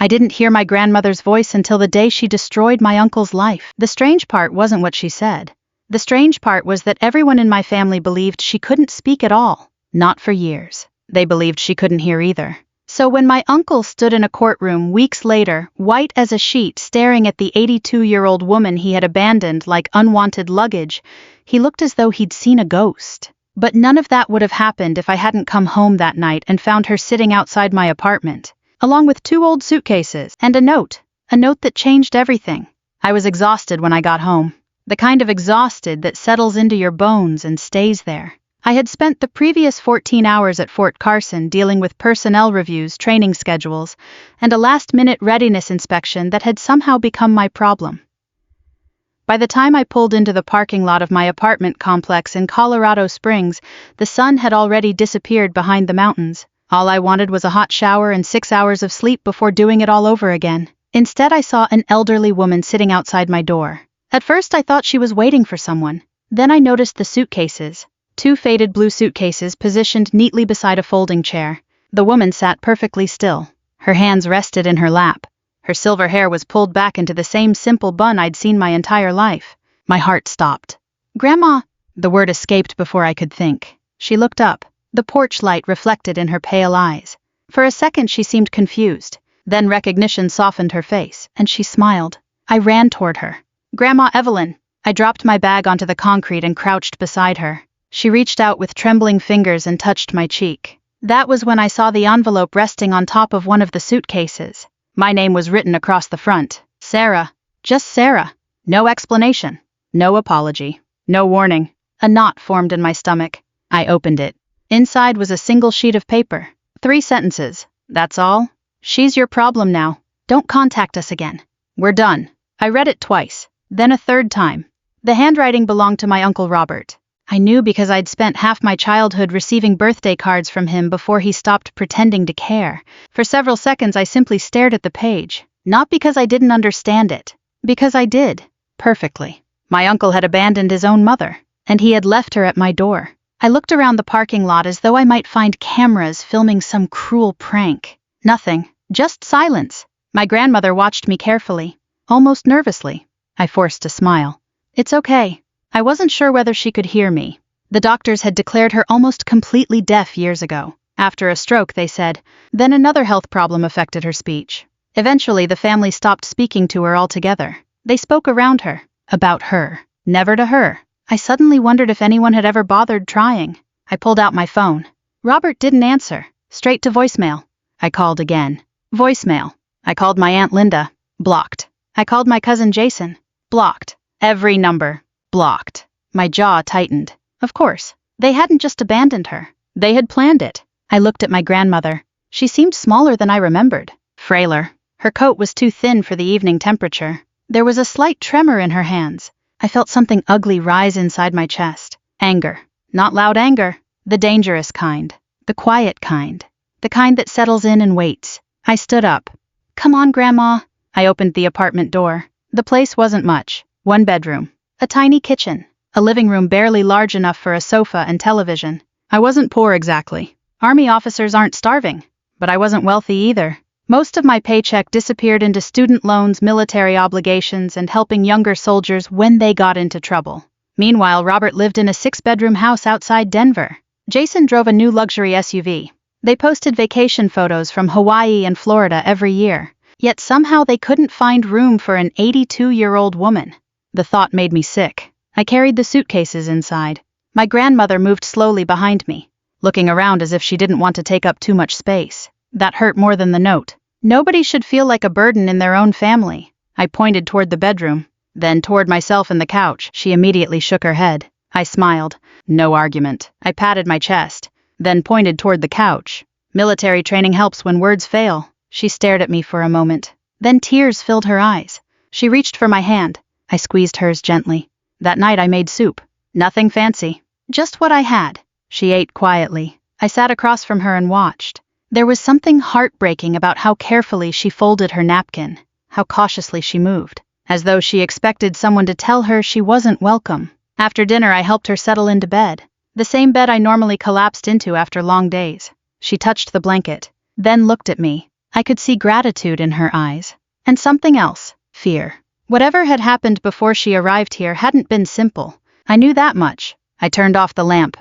I didn't hear my grandmother's voice until the day she destroyed my uncle's life. The strange part wasn't what she said. The strange part was that everyone in my family believed she couldn't speak at all. Not for years. They believed she couldn't hear either. So when my uncle stood in a courtroom weeks later, white as a sheet, staring at the 82-year-old woman he had abandoned like unwanted luggage, he looked as though he'd seen a ghost. But none of that would have happened if I hadn't come home that night and found her sitting outside my apartment, along with 2 old suitcases and a note that changed everything. I was exhausted when I got home. The kind of exhausted that settles into your bones and stays there. I had spent the previous 14 hours at Fort Carson dealing with personnel reviews, training schedules, and a last-minute readiness inspection that had somehow become my problem. By the time I pulled into the parking lot of my apartment complex in Colorado Springs, the sun had already disappeared behind the mountains. All I wanted was a hot shower and 6 hours of sleep before doing it all over again. Instead, I saw an elderly woman sitting outside my door. At first, I thought she was waiting for someone. Then I noticed the suitcases. 2 faded blue suitcases positioned neatly beside a folding chair. The woman sat perfectly still. Her hands rested in her lap. Her silver hair was pulled back into the same simple bun I'd seen my entire life. My heart stopped. "Grandma!" The word escaped before I could think. She looked up. The porch light reflected in her pale eyes. For a second she seemed confused. Then recognition softened her face, and she smiled. I ran toward her. "Grandma Evelyn!" I dropped my bag onto the concrete and crouched beside her. She reached out with trembling fingers and touched my cheek. That was when I saw the envelope resting on top of one of the suitcases. My name was written across the front. Sarah. Just Sarah. No explanation. No apology. No warning. A knot formed in my stomach. I opened it. Inside was a single sheet of paper. 3 sentences. "That's all. She's your problem now. Don't contact us again. We're done." I read it twice, then a 3rd time. The handwriting belonged to my Uncle Robert. I knew because I'd spent half my childhood receiving birthday cards from him before he stopped pretending to care. For several seconds I simply stared at the page, not because I didn't understand it, because I did, perfectly. My uncle had abandoned his own mother, and he had left her at my door. I looked around the parking lot as though I might find cameras filming some cruel prank. Nothing, just silence. My grandmother watched me carefully, almost nervously. I forced a smile. "It's okay." I wasn't sure whether she could hear me. The doctors had declared her almost completely deaf years ago. After a stroke, they said. Then another health problem affected her speech. Eventually, the family stopped speaking to her altogether. They spoke around her, about her, never to her. I suddenly wondered if anyone had ever bothered trying. I pulled out my phone. Robert didn't answer. Straight to voicemail. I called again. Voicemail. I called my Aunt Linda. Blocked. I called my cousin Jason. Blocked. Every number. Blocked. My jaw tightened. Of course, they hadn't just abandoned her. They had planned it. I looked at my grandmother. She seemed smaller than I remembered. Frailer. Her coat was too thin for the evening temperature. There was a slight tremor in her hands. I felt something ugly rise inside my chest. Anger. Not loud anger. The dangerous kind. The quiet kind. The kind that settles in and waits. I stood up. "Come on, Grandma." I opened the apartment door. The place wasn't much. 1 bedroom. A tiny kitchen. A living room barely large enough for a sofa and television. I wasn't poor exactly. Army officers aren't starving. But I wasn't wealthy either. Most of my paycheck disappeared into student loans, military obligations, and helping younger soldiers when they got into trouble. Meanwhile, Robert lived in a 6-bedroom house outside Denver. Jason drove a new luxury SUV. They posted vacation photos from Hawaii and Florida every year. Yet somehow they couldn't find room for an 82-year-old woman. The thought made me sick. I carried the suitcases inside. My grandmother moved slowly behind me, looking around as if she didn't want to take up too much space. That hurt more than the note. Nobody should feel like a burden in their own family. I pointed toward the bedroom, then toward myself and the couch. She immediately shook her head. I smiled. No argument. I patted my chest, then pointed toward the couch. Military training helps when words fail. She stared at me for a moment. Then tears filled her eyes. She reached for my hand. I squeezed hers gently. That night I made soup. Nothing fancy. Just what I had. She ate quietly. I sat across from her and watched. There was something heartbreaking about how carefully she folded her napkin, how cautiously she moved, as though she expected someone to tell her she wasn't welcome. After dinner I helped her settle into bed, the same bed I normally collapsed into after long days. She touched the blanket, then looked at me. I could see gratitude in her eyes. And something else, fear. Whatever had happened before she arrived here hadn't been simple. I knew that much. I turned off the lamp.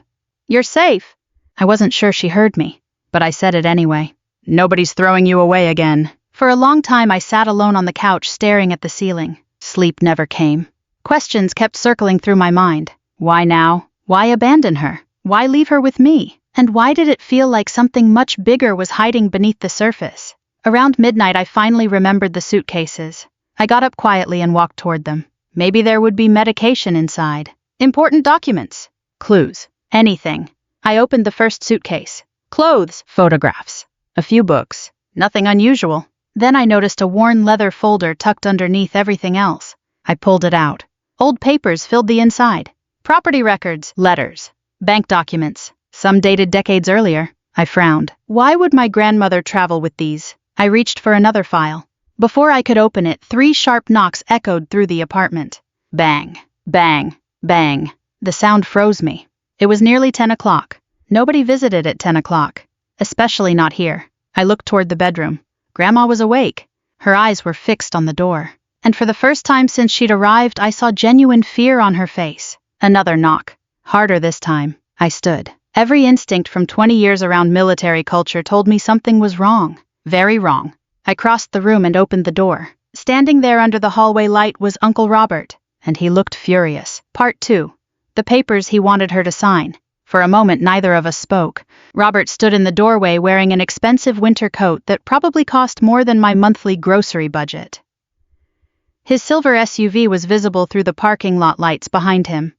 "You're safe." I wasn't sure she heard me, but I said it anyway. "Nobody's throwing you away again." For a long time I sat alone on the couch staring at the ceiling. Sleep never came. Questions kept circling through my mind. Why now? Why abandon her? Why leave her with me? And why did it feel like something much bigger was hiding beneath the surface? Around midnight I finally remembered the suitcases. I got up quietly and walked toward them. Maybe there would be medication inside. Important documents. Clues. Anything. I opened the first suitcase. Clothes. Photographs. A few books. Nothing unusual. Then I noticed a worn leather folder tucked underneath everything else. I pulled it out. Old papers filled the inside. Property records, letters, bank documents, some dated decades earlier. I frowned. Why would my grandmother travel with these? I reached for another file. Before I could open it, 3 sharp knocks echoed through the apartment. Bang, bang, bang. The sound froze me. It was nearly 10 o'clock. Nobody visited at 10 o'clock. Especially not here. I looked toward the bedroom. Grandma was awake. Her eyes were fixed on the door. And for the first time since she'd arrived, I saw genuine fear on her face. Another knock. Harder this time. I stood. Every instinct from 20 years around military culture told me something was wrong. Very wrong. I crossed the room and opened the door. Standing there under the hallway light was Uncle Robert, and he looked furious. Part 2. The papers he wanted her to sign. For a moment neither of us spoke. Robert stood in the doorway wearing an expensive winter coat that probably cost more than my monthly grocery budget. His silver SUV was visible through the parking lot lights behind him.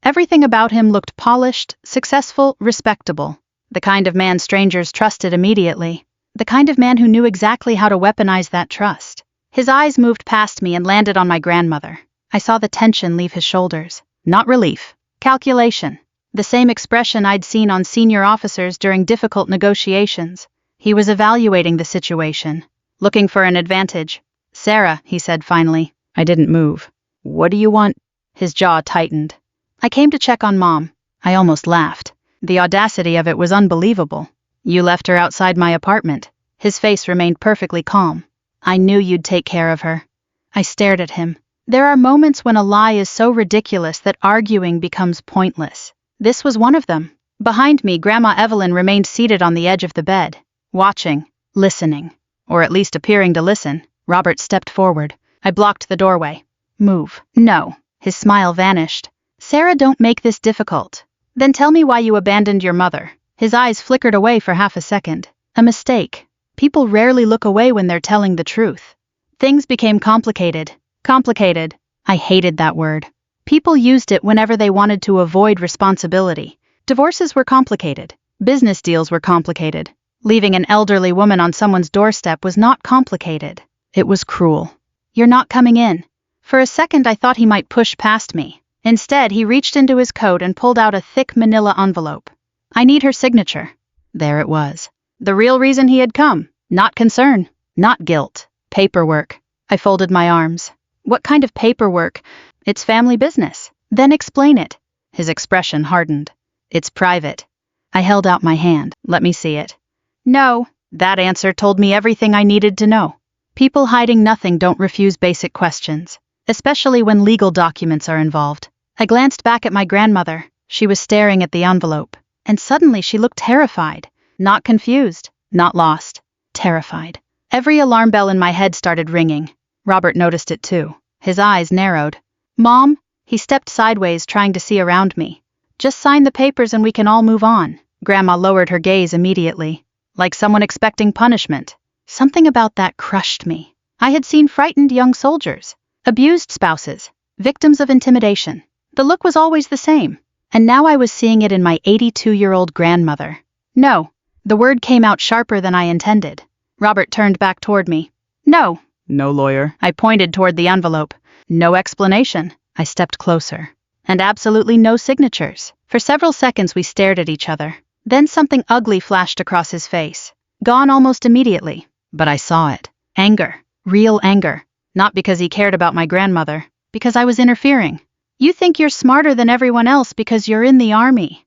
Everything about him looked polished, successful, respectable. The kind of man strangers trusted immediately. The kind of man who knew exactly how to weaponize that trust. His eyes moved past me and landed on my grandmother. I saw the tension leave his shoulders. Not relief. Calculation. The same expression I'd seen on senior officers during difficult negotiations. He was evaluating the situation. Looking for an advantage. "Sarah," he said finally. I didn't move. "What do you want?" His jaw tightened. "I came to check on Mom." I almost laughed. The audacity of it was unbelievable. "You left her outside my apartment." His face remained perfectly calm. "I knew you'd take care of her." I stared at him. There are moments when a lie is so ridiculous that arguing becomes pointless. This was one of them. Behind me, Grandma Evelyn remained seated on the edge of the bed, watching, listening, or at least appearing to listen. Robert stepped forward. I blocked the doorway. "Move." "No." His smile vanished. "Sarah, don't make this difficult." "Then tell me why you abandoned your mother." His eyes flickered away for half a second. "A mistake. People rarely look away when they're telling the truth." Things became complicated. Complicated. I hated that word. People used it whenever they wanted to avoid responsibility. Divorces were complicated. Business deals were complicated. Leaving an elderly woman on someone's doorstep was not complicated. It was cruel. "You're not coming in." For a second I thought he might push past me. Instead, he reached into his coat and pulled out a thick manila envelope. "I need her signature." There it was. The real reason he had come. Not concern. Not guilt. Paperwork. I folded my arms. "What kind of paperwork?" "It's family business." "Then explain it." His expression hardened. "It's private." I held out my hand. "Let me see it." "No." That answer told me everything I needed to know. People hiding nothing don't refuse basic questions, especially when legal documents are involved. I glanced back at my grandmother. She was staring at the envelope. And suddenly she looked terrified. Not confused. Not lost. Terrified. Every alarm bell in my head started ringing. Robert noticed it too. His eyes narrowed. "Mom?" He stepped sideways, trying to see around me. "Just sign the papers and we can all move on." Grandma lowered her gaze immediately, like someone expecting punishment. Something about that crushed me. I had seen frightened young soldiers, abused spouses, victims of intimidation. The look was always the same, and now I was seeing it in my 82-year-old grandmother. "No." The word came out sharper than I intended. Robert turned back toward me. "No." "No lawyer." I pointed toward the envelope. "No explanation." I stepped closer. "And absolutely no signatures." For several seconds we stared at each other. Then something ugly flashed across his face. Gone almost immediately. But I saw it. Anger. Real anger. Not because he cared about my grandmother. Because I was interfering. "You think you're smarter than everyone else because you're in the army."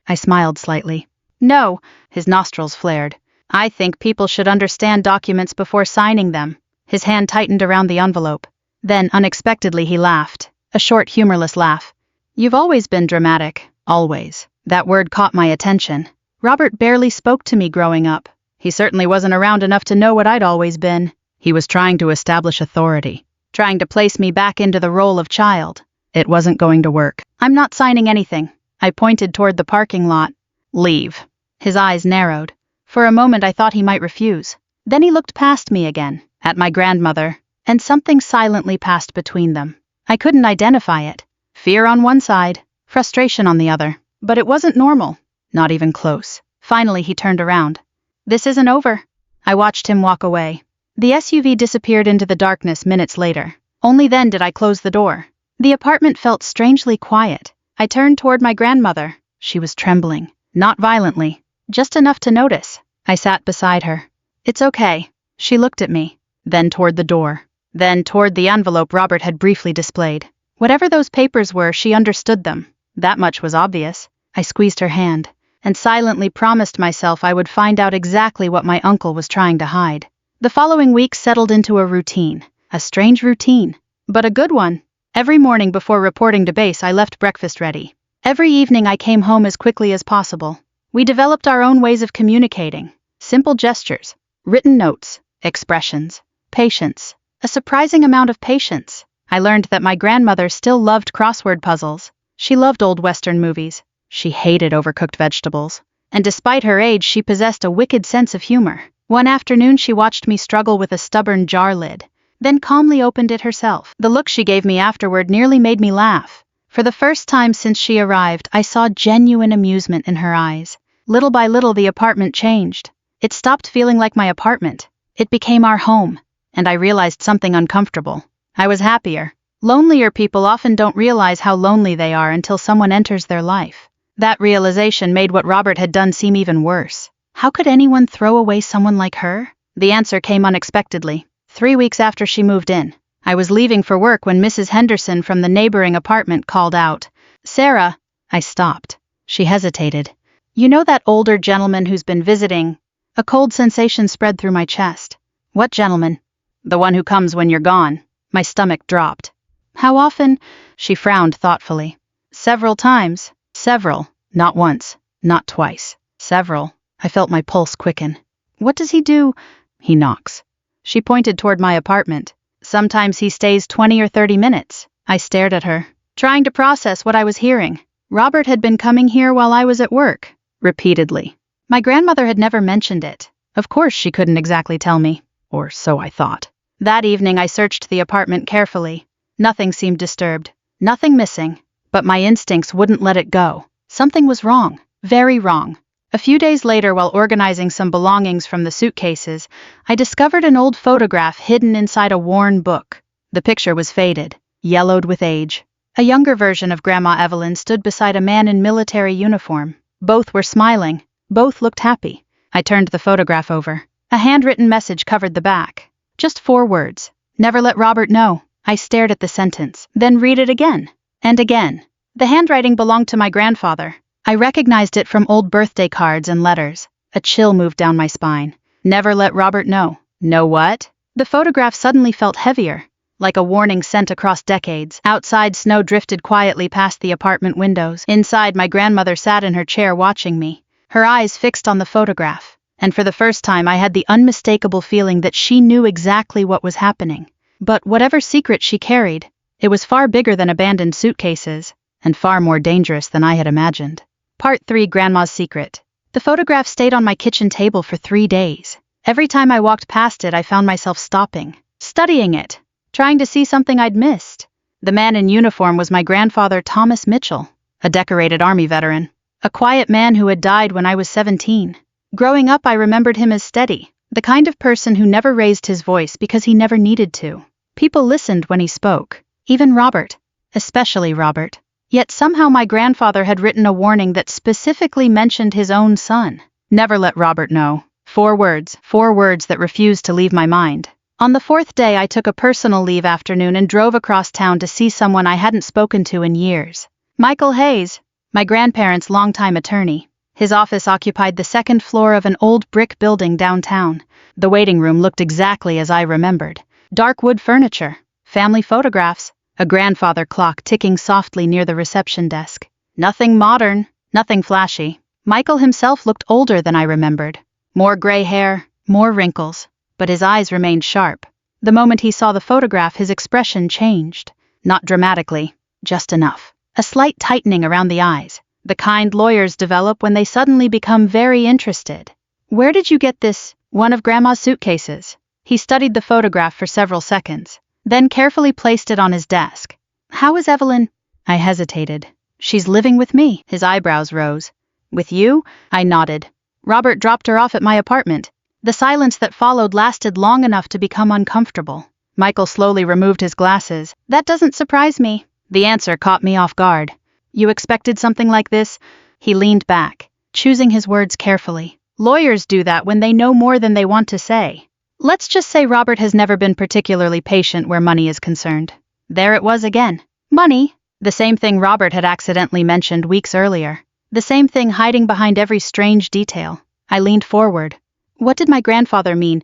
I smiled slightly. "No." His nostrils flared. I think people should understand documents before signing them. His hand tightened around the envelope. Then, unexpectedly, he laughed. A short, humorless laugh. You've always been dramatic. Always. That word caught my attention. Robert barely spoke to me growing up. He certainly wasn't around enough to know what I'd always been. He was trying to establish authority. Trying to place me back into the role of child. It wasn't going to work. I'm not signing anything. I pointed toward the parking lot. Leave. His eyes narrowed. For a moment I thought he might refuse. Then he looked past me again, at my grandmother, and something silently passed between them. I couldn't identify it. Fear on one side, frustration on the other. But it wasn't normal. Not even close. Finally he turned around. This isn't over. I watched him walk away. The SUV disappeared into the darkness minutes later. Only then did I close the door. The apartment felt strangely quiet. I turned toward my grandmother. She was trembling. Not violently. Just enough to notice. I sat beside her. It's okay. She looked at me. Then toward the door. Then toward the envelope Robert had briefly displayed. Whatever those papers were, she understood them. That much was obvious. I squeezed her hand, and silently promised myself I would find out exactly what my uncle was trying to hide. The following week settled into a routine. A strange routine. But a good one. Every morning before reporting to base I left breakfast ready. Every evening I came home as quickly as possible. We developed our own ways of communicating. Simple gestures, written notes, expressions, patience. A surprising amount of patience. I learned that my grandmother still loved crossword puzzles. She loved old Western movies. She hated overcooked vegetables. And despite her age, she possessed a wicked sense of humor. One afternoon she watched me struggle with a stubborn jar lid, then calmly opened it herself. The look she gave me afterward nearly made me laugh. For the first time since she arrived, I saw genuine amusement in her eyes. Little by little the apartment changed. It stopped feeling like my apartment. It became our home. And I realized something uncomfortable. I was happier. Lonelier people often don't realize how lonely they are until someone enters their life. That realization made what Robert had done seem even worse. How could anyone throw away someone like her? The answer came unexpectedly. 3 weeks after she moved in. I was leaving for work when Mrs. Henderson from the neighboring apartment called out. Sarah. I stopped. She hesitated. You know that older gentleman who's been visiting? A cold sensation spread through my chest. What gentleman? The one who comes when you're gone. My stomach dropped. How often? She frowned thoughtfully. Several times. Several. Not once. Not twice. Several. I felt my pulse quicken. What does he do? He knocks. She pointed toward my apartment. Sometimes he stays 20 or 30 minutes. I stared at her, trying to process what I was hearing. Robert had been coming here while I was at work. Repeatedly. My grandmother had never mentioned it. Of course she couldn't exactly tell me. Or so I thought. That evening I searched the apartment carefully. Nothing seemed disturbed. Nothing missing. But my instincts wouldn't let it go. Something was wrong. Very wrong. A few days later, while organizing some belongings from the suitcases, I discovered an old photograph hidden inside a worn book. The picture was faded, yellowed with age. A younger version of Grandma Evelyn stood beside a man in military uniform. Both were smiling. Both looked happy. I turned the photograph over. A handwritten message covered the back. Just 4 words. Never let Robert know. I stared at the sentence, then read it again. And again. The handwriting belonged to my grandfather. I recognized it from old birthday cards and letters. A chill moved down my spine. Never let Robert know. Know what? The photograph suddenly felt heavier, like a warning sent across decades. Outside, snow drifted quietly past the apartment windows. Inside, my grandmother sat in her chair watching me, her eyes fixed on the photograph. And for the first time, I had the unmistakable feeling that she knew exactly what was happening. But whatever secret she carried, it was far bigger than abandoned suitcases, and far more dangerous than I had imagined. Part 3: Grandma's Secret. The photograph stayed on my kitchen table for 3 days. Every time I walked past it, I found myself stopping, studying it, trying to see something I'd missed. The man in uniform was my grandfather Thomas Mitchell, a decorated Army veteran, a quiet man who had died when I was 17. Growing up, I remembered him as steady, the kind of person who never raised his voice because he never needed to. People listened when he spoke, even Robert, especially Robert. Yet somehow my grandfather had written a warning that specifically mentioned his own son. Never let Robert know. 4 words that refused to leave my mind. On the 4th day, I took a personal leave afternoon and drove across town to see someone I hadn't spoken to in years. Michael Hayes, my grandparents' longtime attorney. His office occupied the second floor of an old brick building downtown. The waiting room looked exactly as I remembered. Dark wood furniture, family photographs, a grandfather clock ticking softly near the reception desk. Nothing modern, nothing flashy. Michael himself looked older than I remembered. More gray hair, more wrinkles, but his eyes remained sharp. The moment he saw the photograph, his expression changed. Not dramatically, just enough. A slight tightening around the eyes, the kind lawyers develop when they suddenly become very interested. "Where did you get this?" "One of Grandma's suitcases." He studied the photograph for several seconds, then carefully placed it on his desk. "How is Evelyn?" I hesitated. "She's living with me." His eyebrows rose. "With you?" I nodded. "Robert dropped her off at my apartment." The silence that followed lasted long enough to become uncomfortable. Michael slowly removed his glasses. "That doesn't surprise me." The answer caught me off guard. "You expected something like this?" He leaned back, choosing his words carefully. Lawyers do that when they know more than they want to say. "Let's just say Robert has never been particularly patient where money is concerned." There it was again. Money. The same thing Robert had accidentally mentioned weeks earlier. The same thing hiding behind every strange detail. I leaned forward. "What did my grandfather mean?"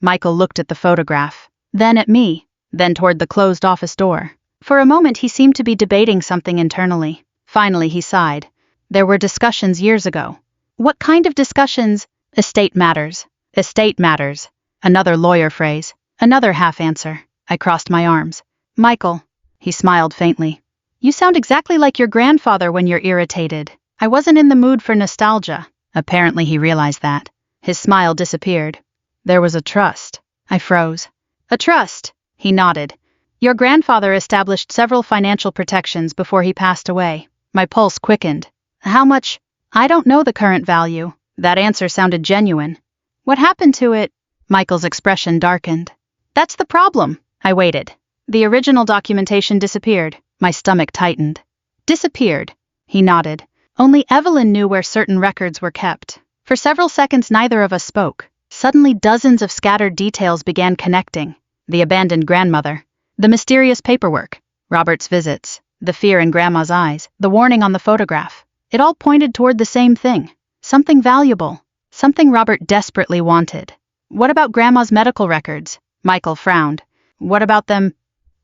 Michael looked at the photograph, then at me, then toward the closed office door. For a moment he seemed to be debating something internally. Finally he sighed. "There were discussions years ago." "What kind of discussions?" "Estate matters. Estate matters." Another lawyer phrase. Another half answer. I crossed my arms. "Michael." He smiled faintly. "You sound exactly like your grandfather when you're irritated." I wasn't in the mood for nostalgia. Apparently he realized that. His smile disappeared. "There was a trust." I froze. "A trust?" He nodded. "Your grandfather established several financial protections before he passed away." My pulse quickened. "How much?" "I don't know the current value." That answer sounded genuine. "What happened to it?" Michael's expression darkened. "That's the problem." I waited. "The original documentation disappeared." My stomach tightened. "Disappeared." He nodded. "Only Evelyn knew where certain records were kept." For several seconds neither of us spoke. Suddenly dozens of scattered details began connecting. The abandoned grandmother. The mysterious paperwork. Robert's visits. The fear in Grandma's eyes. The warning on the photograph. It all pointed toward the same thing. Something valuable. Something Robert desperately wanted. "What about Grandma's medical records?" Michael frowned. "What about them?"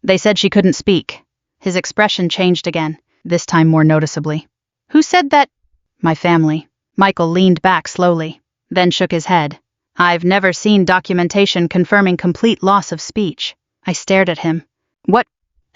"They said she couldn't speak." His expression changed again, this time more noticeably. "Who said that?" "My family." Michael leaned back slowly, then shook his head. "I've never seen documentation confirming complete loss of speech." I stared at him. "What?"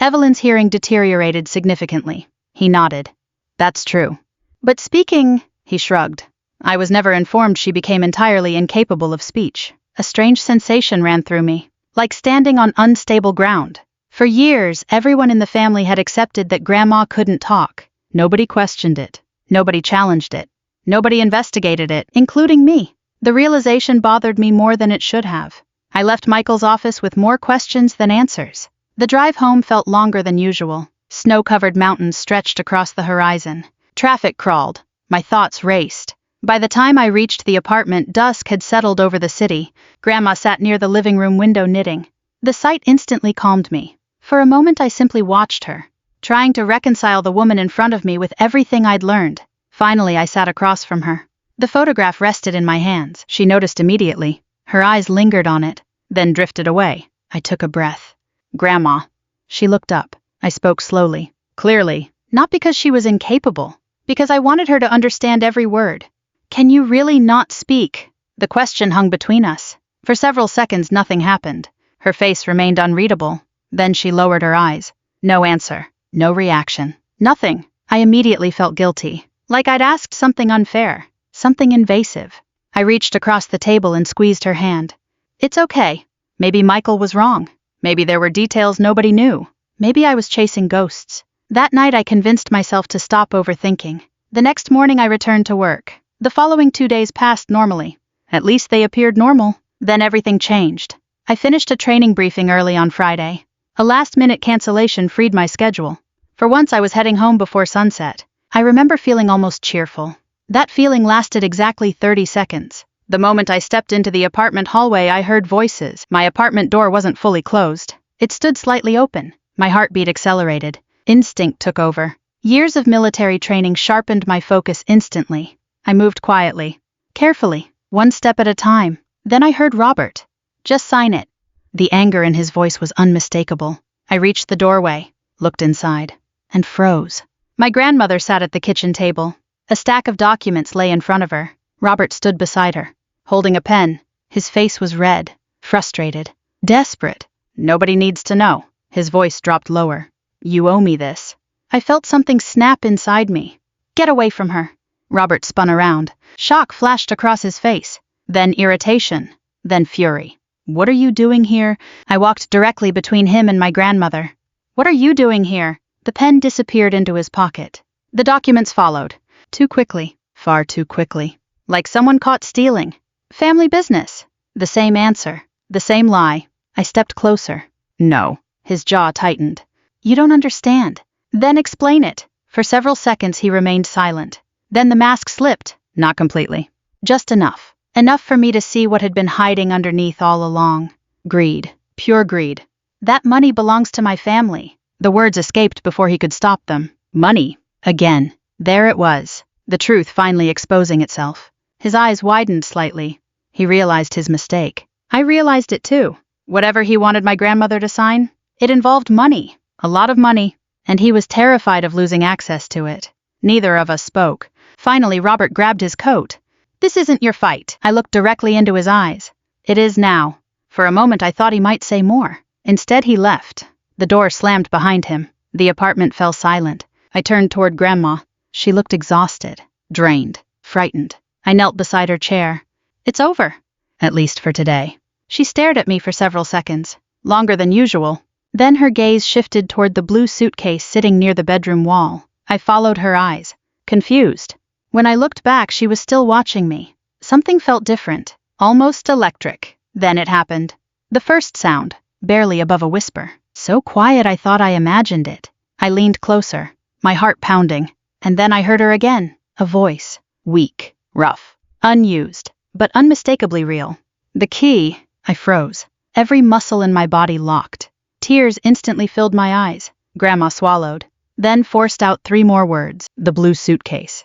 "Evelyn's hearing deteriorated significantly." He nodded. "That's true." "But speaking," he shrugged. "I was never informed she became entirely incapable of speech." A strange sensation ran through me, like standing on unstable ground. For years, everyone in the family had accepted that Grandma couldn't talk. Nobody questioned it. Nobody challenged it. Nobody investigated it, including me. The realization bothered me more than it should have. I left Michael's office with more questions than answers. The drive home felt longer than usual. Snow-covered mountains stretched across the horizon. Traffic crawled. My thoughts raced. By the time I reached the apartment, dusk had settled over the city. Grandma sat near the living room window knitting. The sight instantly calmed me. For a moment I simply watched her, trying to reconcile the woman in front of me with everything I'd learned. Finally I sat across from her. The photograph rested in my hands. She noticed immediately. Her eyes lingered on it, then drifted away. I took a breath. "Grandma." She looked up. I spoke slowly, clearly, not because she was incapable, because I wanted her to understand every word. "Can you really not speak?" The question hung between us. For several seconds nothing happened. Her face remained unreadable. Then she lowered her eyes. No answer. No reaction. Nothing. I immediately felt guilty. Like I'd asked something unfair. Something invasive. I reached across the table and squeezed her hand. "It's okay. Maybe Michael was wrong. Maybe there were details nobody knew. Maybe I was chasing ghosts." That night I convinced myself to stop overthinking. The next morning I returned to work. The following 2 days passed normally. At least they appeared normal. Then everything changed. I finished a training briefing early on Friday. A last-minute cancellation freed my schedule. For once I was heading home before sunset. I remember feeling almost cheerful. That feeling lasted exactly 30 seconds. The moment I stepped into the apartment hallway I heard voices. My apartment door wasn't fully closed. It stood slightly open. My heartbeat accelerated. Instinct took over. Years of military training sharpened my focus instantly. I moved quietly, carefully, one step at a time. Then I heard Robert. Just sign it. The anger in his voice was unmistakable. I reached the doorway, looked inside, and froze. My grandmother sat at the kitchen table. A stack of documents lay in front of her. Robert stood beside her, holding a pen. His face was red, frustrated, desperate. Nobody needs to know. His voice dropped lower. You owe me this. I felt something snap inside me. Get away from her. Robert spun around. Shock flashed across his face, then irritation, then fury. What are you doing here? I walked directly between him and my grandmother. What are you doing here? The pen disappeared into his pocket. The documents followed. Too quickly, far too quickly. Like someone caught stealing. Family business. The same answer, the same lie. I stepped closer. No. His jaw tightened. You don't understand. Then explain it. For several seconds he remained silent. Then the mask slipped. Not completely. Just enough. Enough for me to see what had been hiding underneath all along. Greed. Pure greed. That money belongs to my family. The words escaped before he could stop them. Money. Again. There it was. The truth finally exposing itself. His eyes widened slightly. He realized his mistake. I realized it too. Whatever he wanted my grandmother to sign, it involved money. A lot of money. And he was terrified of losing access to it. Neither of us spoke. Finally, Robert grabbed his coat. This isn't your fight. I looked directly into his eyes. It is now. For a moment I thought he might say more. Instead he left. The door slammed behind him. The apartment fell silent. I turned toward Grandma. She looked exhausted, drained, frightened. I knelt beside her chair. It's over. At least for today. She stared at me for several seconds, longer than usual. Then her gaze shifted toward the blue suitcase sitting near the bedroom wall. I followed her eyes, confused. When I looked back, she was still watching me. Something felt different, almost electric. Then it happened. The first sound, barely above a whisper. So quiet I thought I imagined it. I leaned closer, my heart pounding. And then I heard her again. A voice. Weak, rough, unused, but unmistakably real. The key. I froze. Every muscle in my body locked. Tears instantly filled my eyes. Grandma swallowed, then forced out 3 more words. The blue suitcase.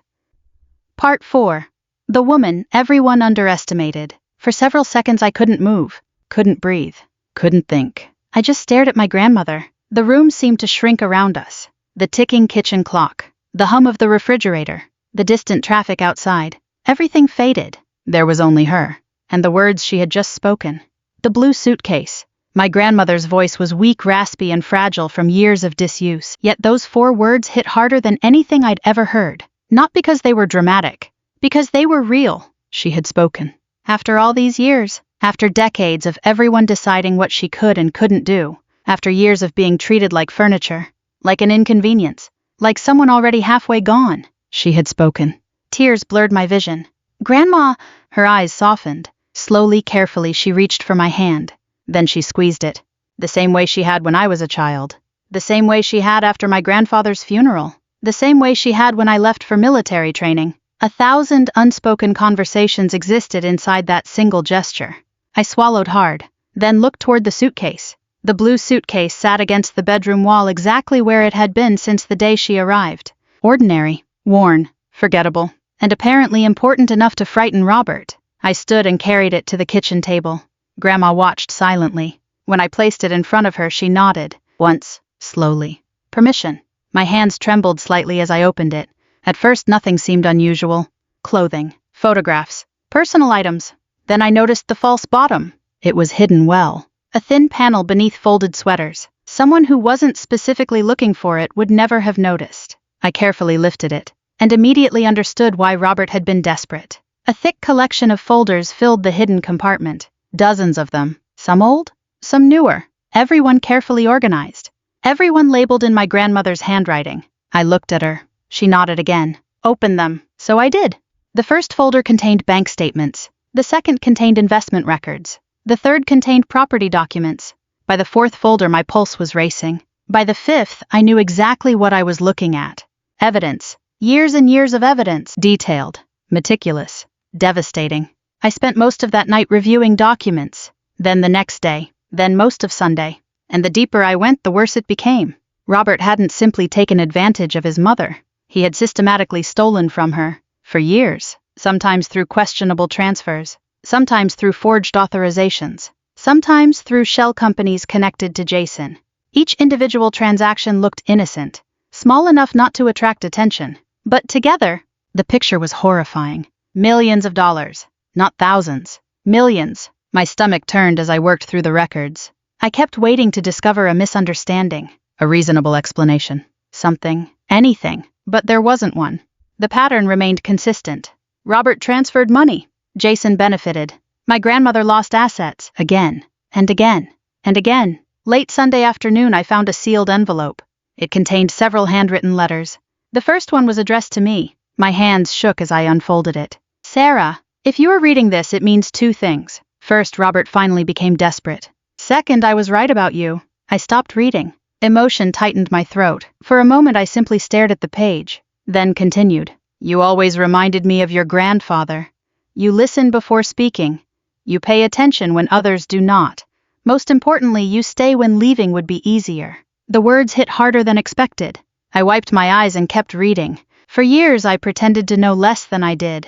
Part 4. The woman everyone underestimated. For several seconds I couldn't move, couldn't breathe, couldn't think. I just stared at my grandmother. The room seemed to shrink around us. The ticking kitchen clock, the hum of the refrigerator, the distant traffic outside. Everything faded. There was only her, and the words she had just spoken. The blue suitcase. My grandmother's voice was weak, raspy, and fragile from years of disuse. Yet those 4 words hit harder than anything I'd ever heard. Not because they were dramatic, because they were real. She had spoken. After all these years, after decades of everyone deciding what she could and couldn't do, after years of being treated like furniture, like an inconvenience, like someone already halfway gone, she had spoken. Tears blurred my vision. Grandma, her eyes softened. Slowly, carefully, she reached for my hand. Then she squeezed it. The same way she had when I was a child. The same way she had after my grandfather's funeral. The same way she had when I left for military training. 1,000 unspoken conversations existed inside that single gesture. I swallowed hard, then looked toward the suitcase. The blue suitcase sat against the bedroom wall exactly where it had been since the day she arrived. Ordinary, worn, forgettable, and apparently important enough to frighten Robert. I stood and carried it to the kitchen table. Grandma watched silently. When I placed it in front of her, she nodded, once, slowly. Permission. My hands trembled slightly as I opened it. At first nothing seemed unusual. Clothing, photographs, personal items. Then I noticed the false bottom. It was hidden well. A thin panel beneath folded sweaters. Someone who wasn't specifically looking for it would never have noticed. I carefully lifted it, and immediately understood why Robert had been desperate. A thick collection of folders filled the hidden compartment. Dozens of them. Some old, some newer. Everyone carefully organized. Everyone labeled in my grandmother's handwriting. I looked at her. She nodded again. Open them. So I did. The first folder contained bank statements. The second contained investment records. The third contained property documents. By the 4th folder, my pulse was racing. By the 5th, I knew exactly what I was looking at. Evidence. Years and years of evidence. Detailed. Meticulous. Devastating. I spent most of that night reviewing documents. Then the next day. Then most of Sunday. And the deeper I went, the worse it became. Robert hadn't simply taken advantage of his mother. He had systematically stolen from her. For years. sometimes through questionable transfers, sometimes through forged authorizations, sometimes through shell companies connected to Jason. Each individual transaction looked innocent, small enough not to attract attention, but together, the picture was horrifying. Millions of dollars, not thousands, millions. My stomach turned as I worked through the records. I kept waiting to discover a misunderstanding, a reasonable explanation, something, anything, but there wasn't one. The pattern remained consistent. Robert transferred money. Jason benefited. My grandmother lost assets, again, and again, and again. Late Sunday afternoon I found a sealed envelope. It contained several handwritten letters. The first one was addressed to me. My hands shook as I unfolded it. Sarah, if you are reading this, it means two things. First, Robert finally became desperate. Second, I was right about you. I stopped reading. Emotion tightened my throat. For a moment I simply stared at the page, then continued. You always reminded me of your grandfather. You listen before speaking. You pay attention when others do not. Most importantly, you stay when leaving would be easier. The words hit harder than expected. I wiped my eyes and kept reading. For years I pretended to know less than I did.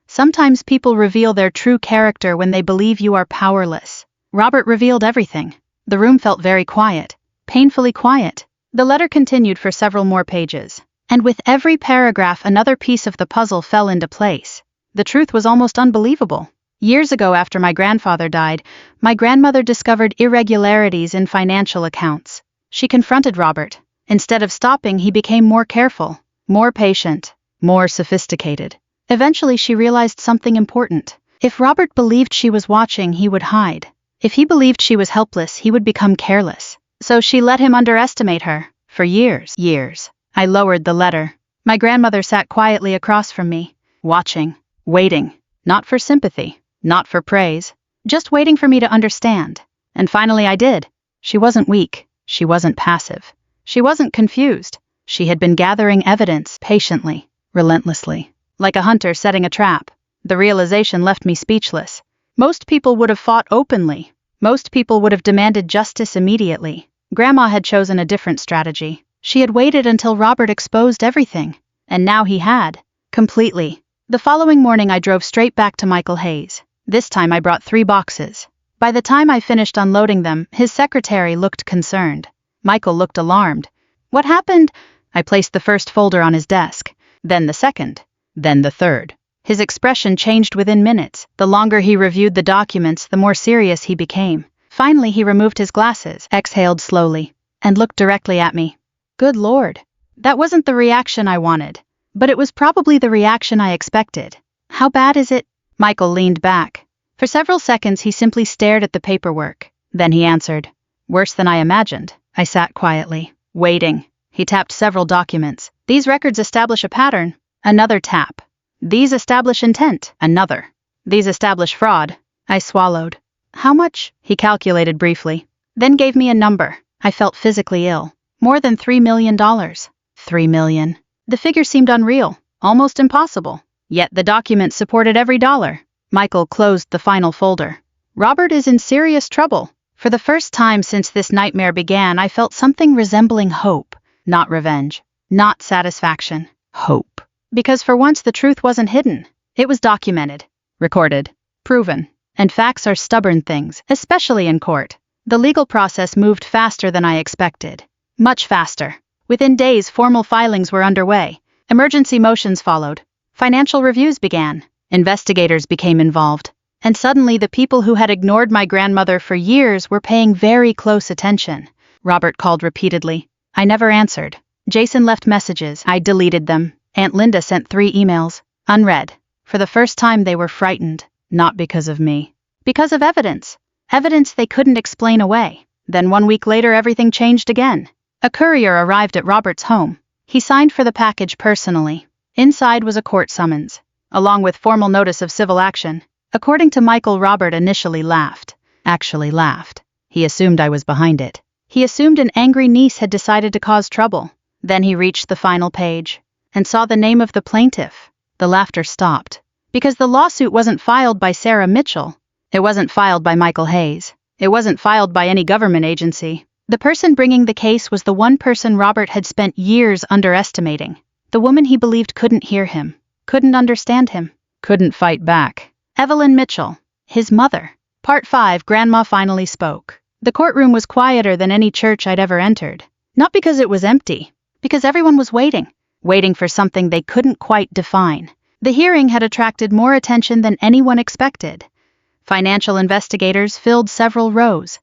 Sometimes people reveal their true character when they believe you are powerless. Robert revealed everything. The room felt very quiet, painfully quiet. The letter continued for several more pages, and with every paragraph another piece of the puzzle fell into place. The truth was almost unbelievable. Years ago, after my grandfather died, my grandmother discovered irregularities in financial accounts. She confronted Robert. Instead of stopping, he became more careful, more patient, more sophisticated. Eventually she realized something important. If Robert believed she was watching, he would hide. If he believed she was helpless, he would become careless. So she let him underestimate her. For years. I lowered the letter. My grandmother sat quietly across from me, watching, waiting, not for sympathy, not for praise, just waiting for me to understand. And finally I did. She wasn't weak. She wasn't passive. She wasn't confused. She had been gathering evidence patiently, relentlessly, like a hunter setting a trap. The realization left me speechless. Most people would have fought openly. Most people would have demanded justice immediately. Grandma had chosen a different strategy. She had waited until Robert exposed everything. And now he had. Completely. The following morning I drove straight back to Michael Hayes. This time I brought 3 boxes. By the time I finished unloading them, his secretary looked concerned. Michael looked alarmed. What happened? I placed the first folder on his desk, then the second, then the third. His expression changed within minutes. The longer he reviewed the documents, the more serious he became. Finally, he removed his glasses, exhaled slowly, and looked directly at me. Good Lord. That wasn't the reaction I wanted, but it was probably the reaction I expected. How bad is it? Michael leaned back. For several seconds he simply stared at the paperwork. Then he answered. Worse than I imagined. I sat quietly, waiting. He tapped several documents. These records establish a pattern. Another tap. These establish intent. Another. These establish fraud. I swallowed. How much? He calculated briefly. Then gave me a number. I felt physically ill. More than $3 million. $3 million. The figure seemed unreal, almost impossible. Yet the document supported every dollar. Michael closed the final folder. Robert is in serious trouble. For the first time since this nightmare began, I felt something resembling hope. Not revenge. Not satisfaction. Hope. Because for once the truth wasn't hidden. It was documented. Recorded. Proven. And facts are stubborn things, especially in court. The legal process moved faster than I expected. Much faster. Within days, formal filings were underway. Emergency motions followed. Financial reviews began. Investigators became involved. And suddenly the people who had ignored my grandmother for years were paying very close attention. Robert called repeatedly. I never answered. Jason left messages. I deleted them. Aunt Linda sent 3 emails. Unread. For the first time they were frightened. Not because of me. Because of evidence. Evidence they couldn't explain away. Then 1 week later everything changed again. A courier arrived at Robert's home. He signed for the package personally. Inside was a court summons, along with formal notice of civil action. According to Michael, Robert initially laughed. Actually laughed. He assumed I was behind it. He assumed an angry niece had decided to cause trouble. Then he reached the final page and saw the name of the plaintiff. The laughter stopped. Because the lawsuit wasn't filed by Sarah Mitchell. It wasn't filed by Michael Hayes. It wasn't filed by any government agency. The person bringing the case was the one person Robert had spent years underestimating. The woman he believed couldn't hear him, couldn't understand him. Couldn't fight back. Evelyn Mitchell, his mother. Part 5. Grandma finally spoke. The courtroom was quieter than any church I'd ever entered. Not because it was empty, because everyone was waiting for something they couldn't quite define. The hearing had attracted more attention than anyone expected. Financial investigators filled several rows.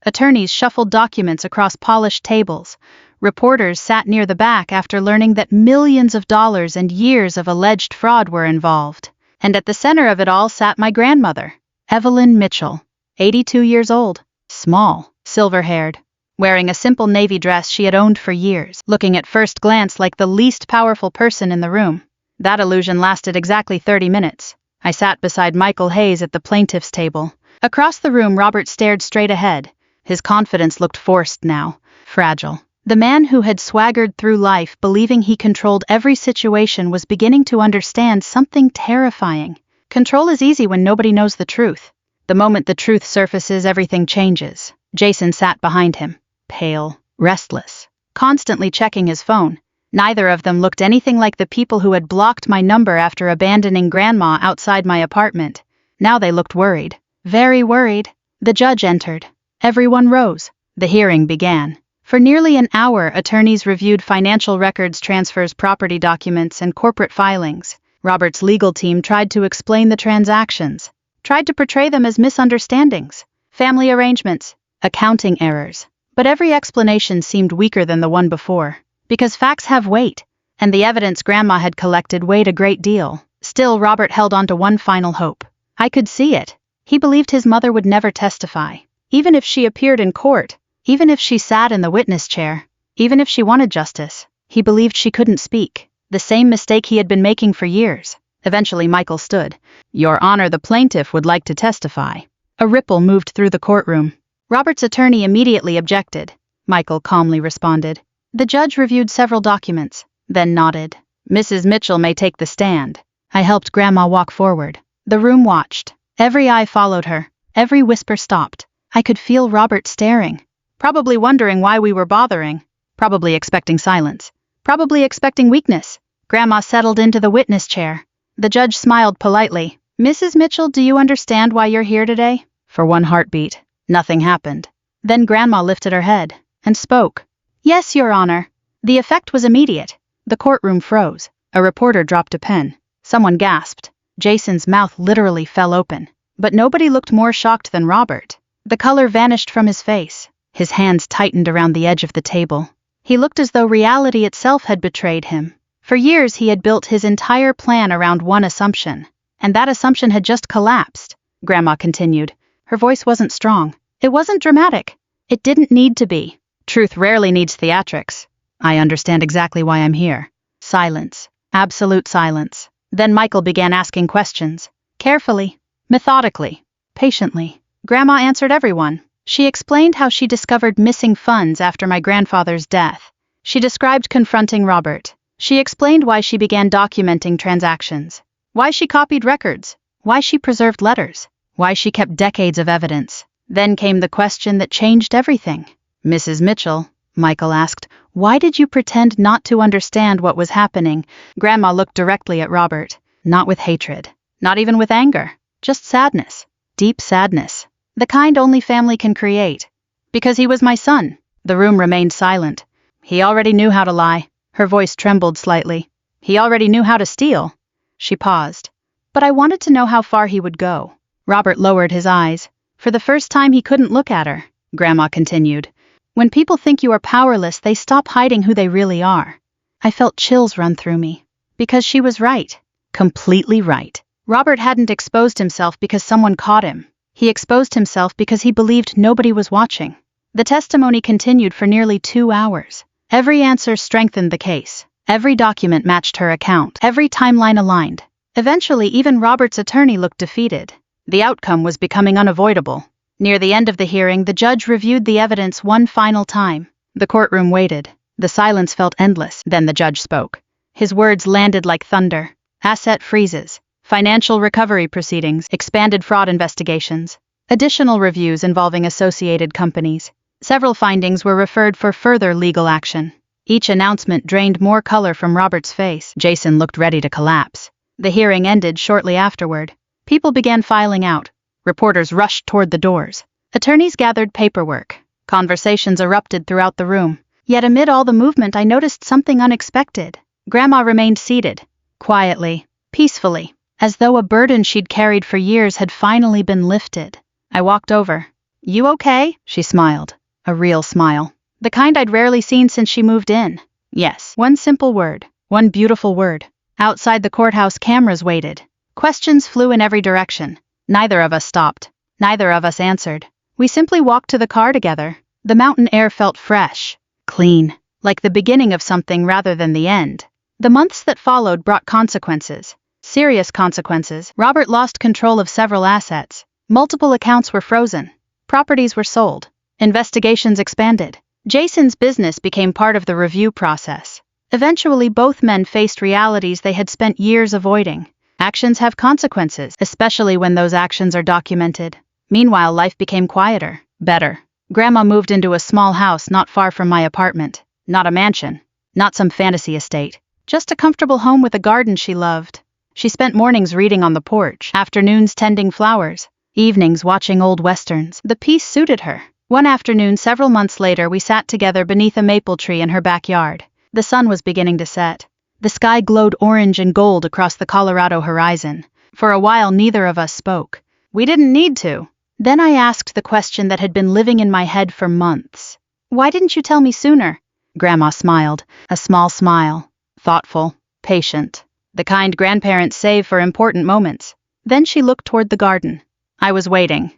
Attorneys shuffled documents across polished tables. Reporters sat near the back after learning that millions of dollars and years of alleged fraud were involved. And at the center of it all sat my grandmother, Evelyn Mitchell, 82 years old, small, silver-haired, wearing a simple navy dress she had owned for years, looking at first glance like the least powerful person in the room. That illusion lasted exactly 30 minutes. I sat beside Michael Hayes at the plaintiff's table. Across the room, Robert stared straight ahead. His confidence looked forced now, fragile. The man who had swaggered through life believing he controlled every situation was beginning to understand something terrifying. Control is easy when nobody knows the truth. The moment the truth surfaces, everything changes. Jason sat behind him, pale, restless, constantly checking his phone. Neither of them looked anything like the people who had blocked my number after abandoning Grandma outside my apartment. Now they looked worried, very worried. The judge entered. Everyone rose. The hearing began. For nearly an hour, attorneys reviewed financial records, transfers, property documents, and corporate filings. Robert's legal team tried to explain the transactions, tried to portray them as misunderstandings, family arrangements, accounting errors. But every explanation seemed weaker than the one before, because facts have weight, and the evidence Grandma had collected weighed a great deal. Still, Robert held on to one final hope. I could see it. He believed his mother would never testify, even if she appeared in court. Even if she sat in the witness chair, even if she wanted justice, he believed she couldn't speak. The same mistake he had been making for years. Eventually Michael stood. Your Honor, the plaintiff would like to testify. A ripple moved through the courtroom. Robert's attorney immediately objected. Michael calmly responded. The judge reviewed several documents, then nodded. Mrs. Mitchell may take the stand. I helped Grandma walk forward. The room watched. Every eye followed her. Every whisper stopped. I could feel Robert staring. Probably wondering why we were bothering. Probably expecting silence. Probably expecting weakness. Grandma settled into the witness chair. The judge smiled politely. Mrs. Mitchell, do you understand why you're here today? For one heartbeat, nothing happened. Then Grandma lifted her head and spoke. Yes, Your Honor. The effect was immediate. The courtroom froze. A reporter dropped a pen. Someone gasped. Jason's mouth literally fell open. But nobody looked more shocked than Robert. The color vanished from his face. His hands tightened around the edge of the table. He looked as though reality itself had betrayed him. For years he had built his entire plan around one assumption, and that assumption had just collapsed. Grandma continued. Her voice wasn't strong. It wasn't dramatic. It didn't need to be. Truth rarely needs theatrics. I understand exactly why I'm here. Silence. Absolute silence. Then Michael began asking questions. Carefully, methodically, patiently. Grandma answered everyone. She explained how she discovered missing funds after my grandfather's death. She described confronting Robert. She explained why she began documenting transactions, why she copied records, why she preserved letters, why she kept decades of evidence. Then came the question that changed everything. Mrs. Mitchell, Michael asked, why did you pretend not to understand what was happening? Grandma looked directly at Robert, not with hatred, not even with anger, just sadness, deep sadness. The kind only family can create. Because he was my son. The room remained silent. He already knew how to lie. Her voice trembled slightly. He already knew how to steal. She paused. But I wanted to know how far he would go. Robert lowered his eyes. For the first time he couldn't look at her. Grandma continued. When people think you are powerless, they stop hiding who they really are. I felt chills run through me. Because she was right. Completely right. Robert hadn't exposed himself because someone caught him. He exposed himself because he believed nobody was watching. The testimony continued for nearly 2 hours. Every answer strengthened the case. Every document matched her account. Every timeline aligned. Eventually, even Robert's attorney looked defeated. The outcome was becoming unavoidable. Near the end of the hearing, the judge reviewed the evidence one final time. The courtroom waited. The silence felt endless. Then the judge spoke. His words landed like thunder. Asset freezes. Financial recovery proceedings, expanded fraud investigations, additional reviews involving associated companies. Several findings were referred for further legal action. Each announcement drained more color from Robert's face. Jason looked ready to collapse. The hearing ended shortly afterward. People began filing out. Reporters rushed toward the doors. Attorneys gathered paperwork. Conversations erupted throughout the room. Yet amid all the movement, I noticed something unexpected. Grandma remained seated, quietly, peacefully, as though a burden she'd carried for years had finally been lifted. I walked over. "You okay?" She smiled. A real smile. The kind I'd rarely seen since she moved in. Yes. One simple word. One beautiful word. Outside the courthouse, cameras waited. Questions flew in every direction. Neither of us stopped. Neither of us answered. We simply walked to the car together. The mountain air felt fresh, clean, like the beginning of something rather than the end. The months that followed brought consequences. Serious consequences. Robert lost control of several assets. Multiple accounts were frozen. Properties were sold. Investigations expanded. Jason's business became part of the review process. Eventually, both men faced realities they had spent years avoiding. Actions have consequences, especially when those actions are documented. Meanwhile, life became quieter, better. Grandma moved into a small house not far from my apartment. Not a mansion. Not some fantasy estate. Just a comfortable home with a garden she loved. She spent mornings reading on the porch, afternoons tending flowers, evenings watching old westerns. The peace suited her. One afternoon several months later, we sat together beneath a maple tree in her backyard. The sun was beginning to set. The sky glowed orange and gold across the Colorado horizon. For a while, neither of us spoke. We didn't need to. Then I asked the question that had been living in my head for months. "Why didn't you tell me sooner?" Grandma smiled, a small smile. Thoughtful, patient. The kind grandparents save for important moments. Then she looked toward the garden. I was waiting.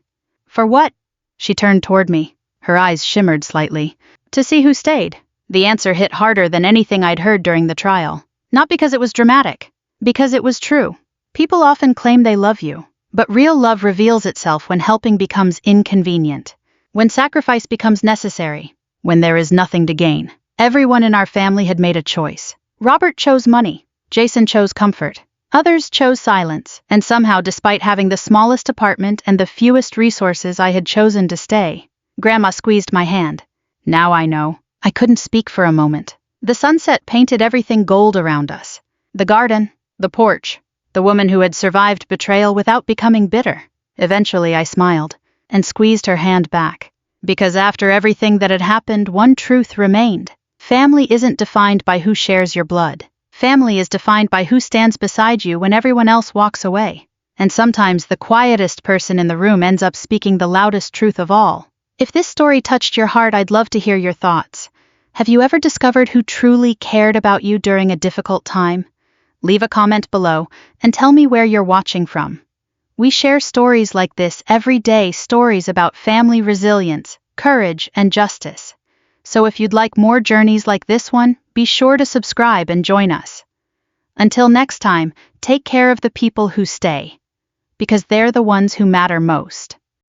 For what? She turned toward me. Her eyes shimmered slightly. To see who stayed. The answer hit harder than anything I'd heard during the trial. Not because it was dramatic. Because it was true. People often claim they love you. But real love reveals itself when helping becomes inconvenient. When sacrifice becomes necessary. When there is nothing to gain. Everyone in our family had made a choice. Robert chose money. Jason chose comfort. Others chose silence. And somehow, despite having the smallest apartment and the fewest resources, I had chosen to stay. Grandma squeezed my hand. Now I know. I couldn't speak for a moment. The sunset painted everything gold around us. The garden, the porch, the woman who had survived betrayal without becoming bitter. Eventually I smiled and squeezed her hand back. Because after everything that had happened, one truth remained. Family isn't defined by who shares your blood. Family is defined by who stands beside you when everyone else walks away. And sometimes the quietest person in the room ends up speaking the loudest truth of all. If this story touched your heart, I'd love to hear your thoughts. Have you ever discovered who truly cared about you during a difficult time? Leave a comment below and tell me where you're watching from. We share stories like this every day, stories about family resilience, courage, and justice. So if you'd like more journeys like this one, be sure to subscribe and join us. Until next time, take care of the people who stay, because they're the ones who matter most.